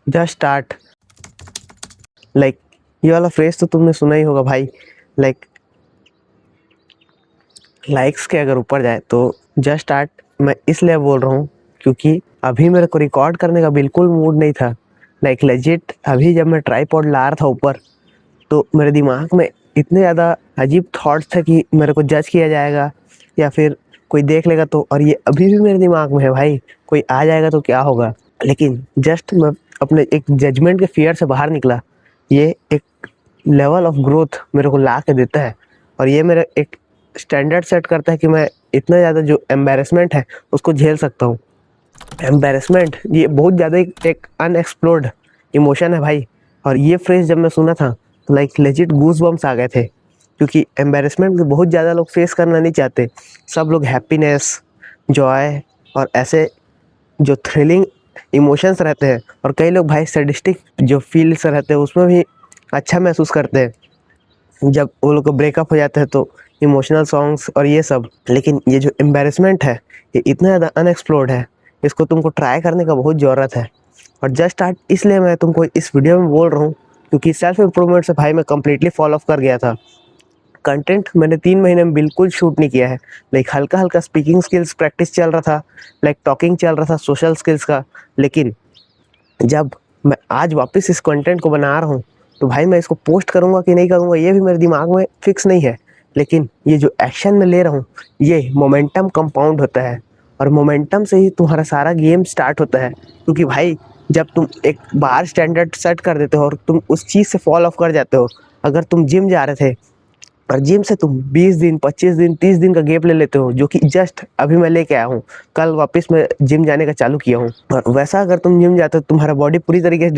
Just start. Like ये वाला phrase तो तुमने सुना ही होगा भाई। लाइक लाइक्स के अगर ऊपर जाए तो जस्ट स्टार्ट मैं इसलिए बोल रहा हूँ क्योंकि अभी मेरे को रिकॉर्ड करने का बिल्कुल मूड नहीं था। लाइक लेजिट अभी जब मैं ट्राईपॉड ला रहा था ऊपर, तो मेरे दिमाग में इतने ज़्यादा अजीब थॉट्स थे कि मेरे को जज किया जाएगा या फिर कोई देख लेगा तो, और ये अभी भी मेरे दिमाग में है भाई, कोई आ जाएगा तो क्या होगा। लेकिन जस्ट मैं अपने एक जजमेंट के फियर से बाहर निकला। ये एक लेवल ऑफ ग्रोथ मेरे को ला के देता है, और ये मेरा एक स्टैंडर्ड सेट करता है कि मैं इतना ज़्यादा जो एम्बेरसमेंट है उसको झेल सकता हूँ। एम्बेरसमेंट ये बहुत ज़्यादा एक अनएक्सप्लोर्ड इमोशन है भाई। और ये फ्रेज जब मैं सुना था तो लाइक लेजिट गूज बम्स आ गए थे, क्योंकि एम्बेरसमेंट बहुत ज़्यादा लोग फेस करना नहीं चाहते। सब लोग हैप्पीनेस, जॉय और ऐसे जो थ्रिलिंग इमोशंस रहते हैं, और कई लोग भाई सैडिस्टिक जो फील्स रहते हैं उसमें भी अच्छा महसूस करते हैं जब वो लोग को ब्रेकअप हो जाता है तो इमोशनल सॉन्ग्स और ये सब। लेकिन ये जो एम्बेरसमेंट है ये इतना ज़्यादा अनएक्सप्लोर्ड है, इसको तुमको ट्राई करने का बहुत ज़रूरत है। और जस्ट स्टार्ट इसलिए मैं तुमको इस वीडियो में बोल रहा हूँ क्योंकि सेल्फ इम्प्रूवमेंट से भाई मैं कम्प्लीटली फॉलो ऑफ कर गया था। कंटेंट मैंने 3 महीने में बिल्कुल शूट नहीं किया है। लाइक हल्का हल्का स्पीकिंग स्किल्स प्रैक्टिस चल रहा था, लाइक टॉकिंग चल रहा था सोशल स्किल्स का। लेकिन जब मैं आज वापस इस कंटेंट को बना रहा हूँ तो भाई मैं इसको पोस्ट करूँगा कि नहीं करूँगा ये भी मेरे दिमाग में फिक्स नहीं है। लेकिन ये जो एक्शन मैं ले रहा हूँ ये मोमेंटम कंपाउंड होता है, और मोमेंटम से ही तुम्हारा सारा गेम स्टार्ट होता है। क्योंकि भाई जब तुम एक बार स्टैंडर्ड सेट कर देते हो और तुम उस चीज़ से फॉलो ऑफ कर जाते हो, अगर तुम जिम जा रहे थे और जिम से तुम 20 दिन 25 दिन 30 दिन का गैप ले लेते हो, जो कि जस्ट अभी मैं लेके आया हूँ, कल वापस मैं जिम जाने का चालू किया हूँ, और वैसा अगर तुम जिम जाते हो तुम्हारा बॉडी पूरी तरीके से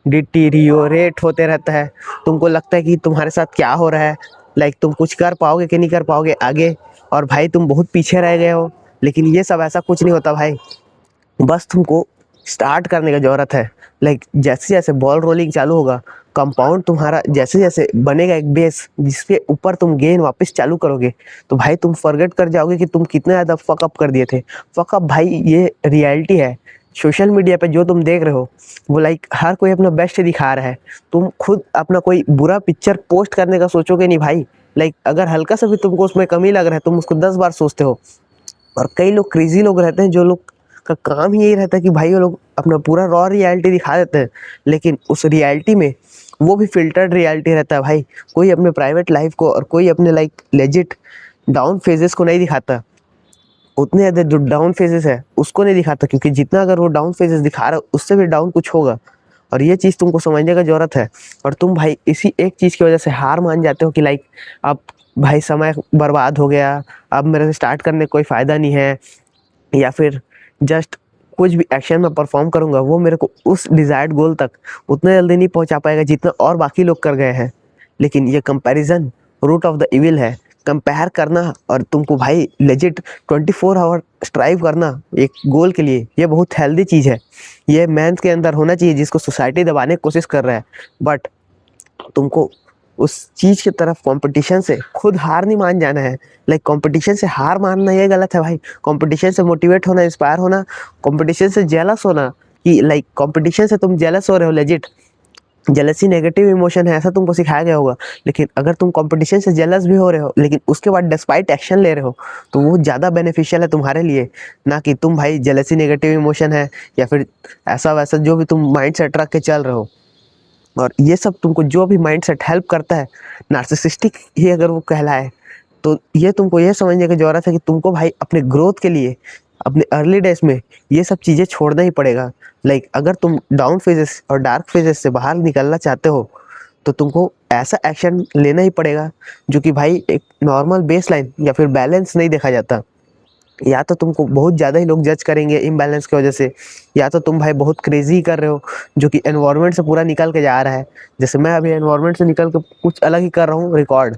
डिटीरियोरेट होते रहता है। तुमको लगता है कि तुम्हारे साथ क्या हो रहा है, लाइक तुम कुछ कर पाओगे कि नहीं कर पाओगे आगे, और भाई तुम बहुत पीछे रह गए हो। लेकिन ये सब ऐसा कुछ नहीं होता भाई, बस तुमको स्टार्ट करने का ज़रूरत है। लाइक जैसे जैसे बॉल रोलिंग चालू होगा, कंपाउंड तुम्हारा जैसे जैसे बनेगा एक बेस जिसके ऊपर तुम गेन वापस चालू करोगे, तो भाई तुम फॉरगेट कर जाओगे कि तुम कितना ज़्यादा फकअप कर दिए थे। फकअप भाई ये रियलिटी है। सोशल मीडिया पे जो तुम देख रहे हो वो लाइक हर कोई अपना बेस्ट दिखा रहा है। तुम खुद अपना कोई बुरा पिक्चर पोस्ट करने का सोचोगे नहीं भाई। लाइक अगर हल्का सा भी तुमको उसमें कमी लग रहा है तुम उसको 10 बार सोचते हो। और कई लोग क्रेजी लोग रहते हैं जो लोग का काम ही यही रहता है कि भाई वो लोग अपना पूरा रॉ रियलिटी दिखा देते हैं, लेकिन उस रियलिटी में वो भी फिल्टर्ड रियलिटी रहता है भाई। कोई अपने प्राइवेट लाइफ को और कोई अपने लाइक लेजिट डाउन फेजेस को नहीं दिखाता। उतने ज़्यादा जो डाउन फेजेस है उसको नहीं दिखाता, क्योंकि जितना अगर वो डाउन फेजेस दिखा रहा है उससे भी डाउन कुछ होगा। और ये चीज़ तुमको समझने का ज़रूरत है। और तुम भाई इसी एक चीज़ की वजह से हार मान जाते हो कि लाइक अब भाई समय बर्बाद हो गया, अब मेरे से स्टार्ट करने कोई फ़ायदा नहीं है, या फिर जस्ट कुछ भी एक्शन मैं परफॉर्म करूँगा वो मेरे को उस डिज़ायर्ड गोल तक उतना जल्दी नहीं पहुँचा पाएगा जितना और बाकी लोग कर गए हैं। लेकिन ये comparison root of the evil है। कंपेयर करना और तुमको भाई लेजिट 24 आवर स्ट्राइव करना एक गोल के लिए, ये बहुत हेल्दी चीज़ है। ये मैन के अंदर होना चाहिए जिसको सोसाइटी दबाने की कोशिश कर रहा है। बट तुमको उस चीज़ की तरफ कंपटीशन से खुद हार नहीं मान जाना है। लाइक कंपटीशन से हार मानना ये गलत है भाई। कंपटीशन से मोटिवेट होना, इंस्पायर होना, कंपटीशन से जेलस होना, कि लाइक कंपटीशन से तुम जेलस हो रहे हो, लेजिट जेलसी नेगेटिव इमोशन है ऐसा तुमको सिखाया गया होगा। लेकिन अगर तुम कंपटीशन से जेलस भी हो रहे हो लेकिन उसके बाद डिस्पाइट एक्शन ले रहे हो तो वो ज़्यादा बेनिफिशियल है तुम्हारे लिए, ना कि तुम भाई जेलसी नेगेटिव इमोशन है या फिर ऐसा वैसा जो भी तुम माइंड सेट रख के चल रहे हो। और ये सब तुमको जो भी माइंडसेट हेल्प करता है, नार्सिसिस्टिक ही अगर वो कहलाए, तो ये तुमको ये समझने की ज़रूरत है कि तुमको भाई अपने ग्रोथ के लिए अपने अर्ली डेज में ये सब चीज़ें छोड़ना ही पड़ेगा। लाइक अगर तुम डाउन फेजेस और डार्क फेजेस से बाहर निकलना चाहते हो तो तुमको ऐसा एक्शन लेना ही पड़ेगा जो कि भाई एक नॉर्मल बेसलाइन या फिर बैलेंस नहीं देखा जाता। या तो तुमको बहुत ज़्यादा ही लोग जज करेंगे इम्बैलेंस की वजह से, या तो तुम भाई बहुत क्रेजी कर रहे हो जो कि एनवायरनमेंट से पूरा निकल के जा रहा है। जैसे मैं अभी एनवायरनमेंट से निकल के कुछ अलग ही कर रहा हूँ रिकॉर्ड।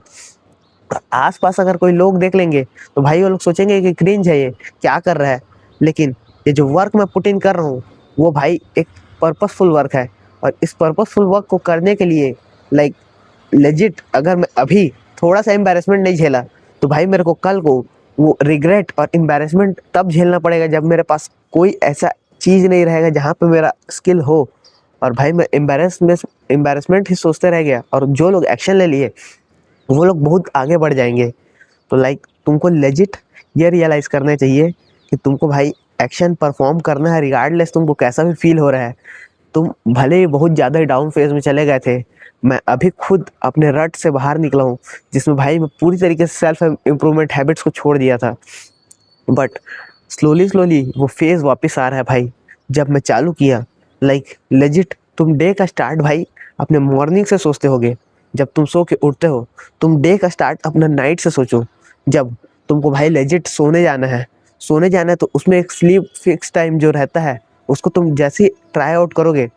आसपास अगर कोई लोग देख लेंगे तो भाई वो लोग सोचेंगे कि क्रिंज है, ये क्या कर रहा है। लेकिन ये जो वर्क मैं पुट इन कर रहा हूँ वो भाई एक पर्पसफुल वर्क है। और इस पर्पसफुल वर्क को करने के लिए लाइक लेजिट अगर मैं अभी थोड़ा सा एम्बैरेसमेंट नहीं झेला तो भाई मेरे को कल को वो रिग्रेट और एम्बैरेसमेंट तब झेलना पड़ेगा जब मेरे पास कोई ऐसा चीज़ नहीं रहेगा जहाँ पे मेरा स्किल हो। और भाई मैं एम्बेरसमेंट ही सोचते रह गया, और जो लोग एक्शन ले लिए वो लोग बहुत आगे बढ़ जाएंगे। तो लाइक तुमको लेजिट ये रियलाइज़ करना चाहिए कि तुमको भाई एक्शन परफॉर्म करना है, रिगार्डलेस तुमको कैसा भी फील हो रहा है। तुम भले ही बहुत ज़्यादा डाउन फेज में चले गए थे, मैं अभी खुद अपने रट से बाहर निकला हूँ, जिसमें भाई मैं पूरी तरीके से सेल्फ इम्प्रूवमेंट हैबिट्स को छोड़ दिया था। बट स्लोली स्लोली वो फेज़ वापस आ रहा है भाई। जब मैं चालू किया, लाइक लेजिट तुम डे का स्टार्ट भाई अपने मॉर्निंग से सोचते होगे। जब तुम सो के उठते हो, तुम डे का स्टार्ट अपना नाइट से सोचो। जब तुमको भाई लेजिट सोने जाना है तो उसमें एक स्लीप फिक्स टाइम जो रहता है, उसको तुम जैसे ही ट्राई आउट करोगे,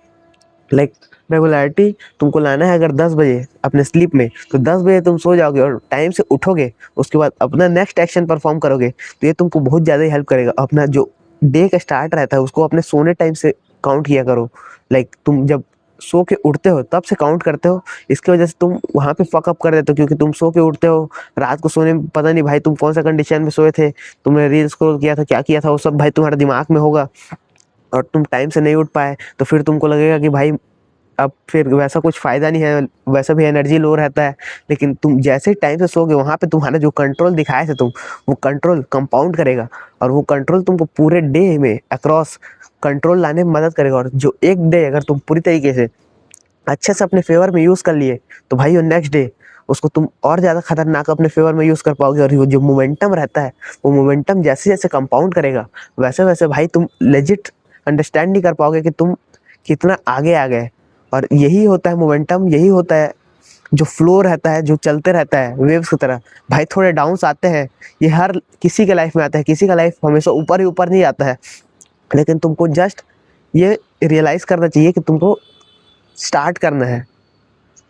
लाइक रेगुलरिटी तुमको लाना है। अगर 10 बजे अपने स्लीप में, तो 10 बजे तुम सो जाओगे और टाइम से उठोगे, उसके बाद अपना नेक्स्ट एक्शन परफॉर्म करोगे, तो ये तुमको बहुत ज़्यादा ही हेल्प करेगा। अपना जो डे का स्टार्ट रहता है उसको अपने सोने टाइम से काउंट किया करो। लाइक तुम जब सो के उठते हो तब से काउंट करते हो, इसकी वजह से तुम वहाँ पे फकअप कर देते हो, क्योंकि तुम सो के उठते हो रात को सोने में, पता नहीं भाई तुम कौन सा कंडीशन में सोए थे, तुमने रील स्क्रॉल किया था, क्या किया था, वो सब भाई तुम्हारे दिमाग में होगा, और तुम टाइम से नहीं उठ पाए, तो फिर तुमको लगेगा कि भाई अब फिर वैसा कुछ फ़ायदा नहीं है, वैसा भी एनर्जी लो रहता है। लेकिन तुम जैसे ही टाइम से सोओगे, वहाँ पे तुम्हारा जो कंट्रोल दिखाए थे तुम, वो कंट्रोल कंपाउंड करेगा, और वो कंट्रोल तुमको पूरे डे में अक्रॉस कंट्रोल लाने में मदद करेगा। और जो एक डे अगर तुम पूरी तरीके से अच्छे से अपने फेवर में यूज़ कर लिए, तो भाई वो नेक्स्ट डे उसको तुम और ज़्यादा खतरनाक अपने फेवर में यूज़ कर पाओगे। और वो जो मोमेंटम रहता है, वो मोमेंटम जैसे जैसे कंपाउंड करेगा, वैसे वैसे भाई तुम लेजिट अंडरस्टैंड नहीं कर पाओगे कि तुम कितना आगे आ गए। और यही होता है मोमेंटम, यही होता है जो फ्लो रहता है, जो चलते रहता है वेव्स की तरह। भाई थोड़े डाउन्स आते हैं, ये हर किसी के लाइफ में आता है, किसी का लाइफ हमेशा ऊपर ही ऊपर नहीं आता है। लेकिन तुमको जस्ट ये रियलाइज़ करना चाहिए कि तुमको स्टार्ट करना है।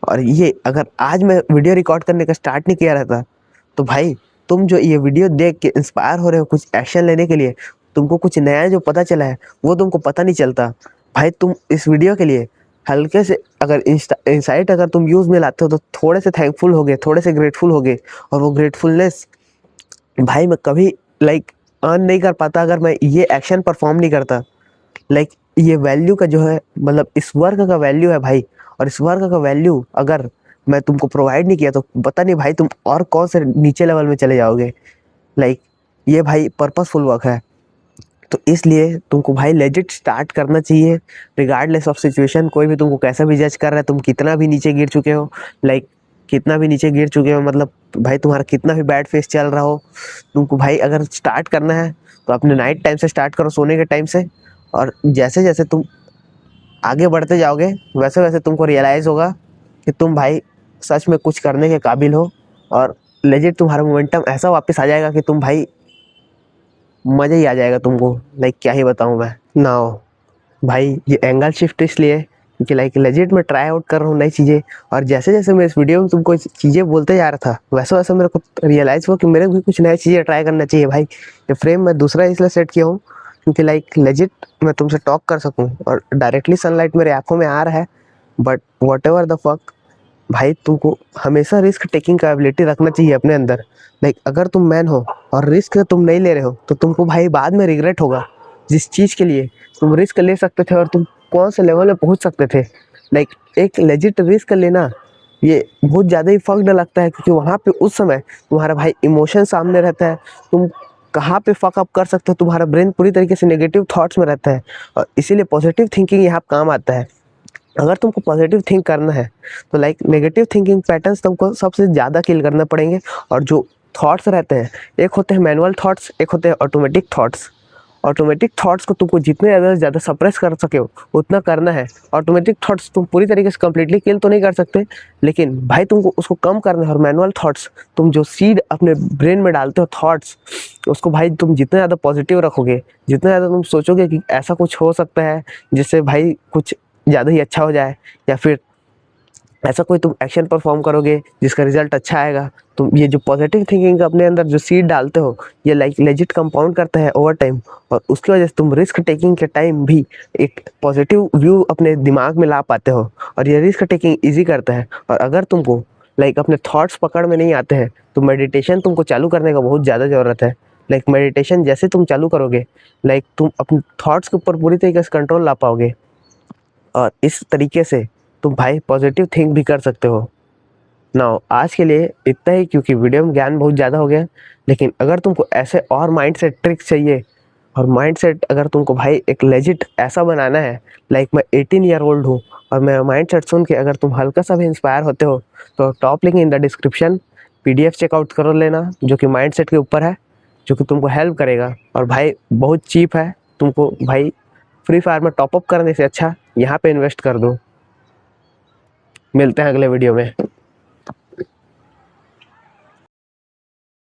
और ये अगर आज मैं वीडियो रिकॉर्ड करने का स्टार्ट नहीं किया रहता, तो भाई तुम जो ये वीडियो देख के इंस्पायर हो रहे हो कुछ एक्शन लेने के लिए, तुमको कुछ नया जो पता चला है वो तुमको पता नहीं चलता। भाई तुम इस वीडियो के लिए हल्के से अगर इंसाइट अगर तुम यूज़ में लाते हो, तो थोड़े से थैंकफुल होगे, थोड़े से ग्रेटफुल होगे। और वो ग्रेटफुलनेस भाई मैं कभी लाइक अर्न नहीं कर पाता अगर मैं ये एक्शन परफॉर्म नहीं करता। लाइक ये वैल्यू का जो है, मतलब इस वर्क का वैल्यू है भाई। और इस वर्क का वैल्यू अगर मैं तुमको प्रोवाइड नहीं किया, तो पता नहीं भाई तुम और कौन से नीचे लेवल में चले जाओगे। लाइक ये भाई पर्पसफुल वर्क है। तो इसलिए तुमको भाई लेजिट स्टार्ट करना चाहिए, रिगार्डलेस ऑफ सिचुएशन। कोई भी तुमको कैसा भी जज कर रहा है, तुम कितना भी नीचे गिर चुके हो, लाइक कितना भी नीचे गिर चुके हो, मतलब भाई तुम्हारा कितना भी बैड फेस चल रहा हो, तुमको भाई अगर स्टार्ट करना है तो अपने नाइट टाइम से स्टार्ट करो, सोने के टाइम से। और जैसे जैसे तुम आगे बढ़ते जाओगे, वैसे वैसे तुमको रियलाइज़ होगा कि तुम भाई सच में कुछ करने के काबिल हो। और लेजिट तुम्हारा मोमेंटम ऐसा वापस आ जाएगा कि तुम भाई मज़ा ही आ जाएगा तुमको। लाइक क्या ही बताऊँ मैं नाउ। भाई ये एंगल शिफ्ट इसलिए क्योंकि लाइक लेजिट मैं ट्राई आउट कर रहा हूँ नई चीज़ें। और जैसे जैसे मैं इस वीडियो में तुमको चीज़ें बोलते जा रहा था, वैसे वैसे मेरे को रियलाइज़ हुआ कि मेरे को भी कुछ नई चीज़ें ट्राई करना चाहिए। भाई ये फ्रेम मैं दूसरा इसलिए सेट किया हूँ क्योंकि लाइक लेजिट मैं तुमसे टॉक कर सकूँ, और डायरेक्टली सनलाइट मेरे आँखों में आ रहा है। But what ever the fuck, भाई तुमको हमेशा रिस्क टेकिंग का एबिलिटी रखना चाहिए अपने अंदर। लाइक अगर तुम मैन हो और रिस्क तुम नहीं ले रहे हो, तो तुमको भाई बाद में रिग्रेट होगा। जिस चीज़ के लिए तुम रिस्क ले सकते थे और तुम कौन से लेवल में पहुंच सकते थे। लाइक एक लेजिट रिस्क लेना ये बहुत ज़्यादा ही फक्ड लगता है, क्योंकि वहाँ पे उस समय तुम्हारा भाई इमोशन सामने रहता है। तुम कहाँ पे फक अप कर सकते हो, तुम्हारा ब्रेन पूरी तरीके से नेगेटिव थॉट्स में रहता है। और इसीलिए पॉजिटिव थिंकिंग यहाँ काम आता है। अगर तुमको पॉजिटिव थिंक करना है, तो लाइक नेगेटिव थिंकिंग पैटर्न्स तुमको सबसे ज़्यादा किल करना पड़ेंगे। और जो थॉट्स रहते हैं, एक होते हैं मैनुअल थॉट्स, एक होते हैं ऑटोमेटिक थॉट्स। ऑटोमेटिक थॉट्स को तुमको जितने ज़्यादा सप्रेस कर सके हो उतना करना है। ऑटोमेटिक थॉट्स तुम पूरी तरीके से कम्प्लीटली किल तो नहीं कर सकते, लेकिन भाई तुमको उसको कम करना है। और मैनुअल थॉट्स, तुम जो सीड अपने ब्रेन में डालते हो थॉट्स, उसको भाई तुम जितना ज़्यादा पॉजिटिव रखोगे, जितना ज़्यादा तुम सोचोगे कि ऐसा कुछ हो सकता है जिससे भाई कुछ ज़्यादा ही अच्छा हो जाए, या फिर ऐसा कोई तुम एक्शन परफॉर्म करोगे जिसका रिजल्ट अच्छा आएगा, तुम ये जो पॉजिटिव थिंकिंग अपने अंदर जो सीड डालते हो, ये लाइक लेजिट कंपाउंड करता है ओवर टाइम। और उसकी वजह से तुम रिस्क टेकिंग के टाइम भी एक पॉजिटिव व्यू अपने दिमाग में ला पाते हो, और ये रिस्क टेकिंग ईजी करता है। और अगर तुमको लाइक अपने थॉट्स पकड़ में नहीं आते हैं, तो मेडिटेशन तुमको चालू करने का बहुत ज़्यादा ज़रूरत है। लाइक मेडिटेशन जैसे तुम चालू करोगे, लाइक तुम अपने थॉट्स के ऊपर पूरी तरीके से कंट्रोल ला पाओगे, और इस तरीके से तुम भाई पॉजिटिव थिंक भी कर सकते हो। नाउ आज के लिए इतना ही, क्योंकि वीडियो में ज्ञान बहुत ज़्यादा हो गया। लेकिन अगर तुमको ऐसे और माइंडसेट ट्रिक्स चाहिए, और माइंडसेट अगर तुमको भाई एक लेजिट ऐसा बनाना है, लाइक मैं 18 ईयर ओल्ड हूँ और मेरा माइंडसेट सुन के अगर तुम हल्का सा भी इंस्पायर होते हो, तो top link in the description PDF check out कर लेना, जो कि माइंडसेट के ऊपर है, जो कि तुमको हेल्प करेगा। और भाई बहुत चीप है, तुमको भाई फ्री फायर में टॉपअप करने से अच्छा यहाँ पे इन्वेस्ट कर दो। मिलते हैं अगले वीडियो में।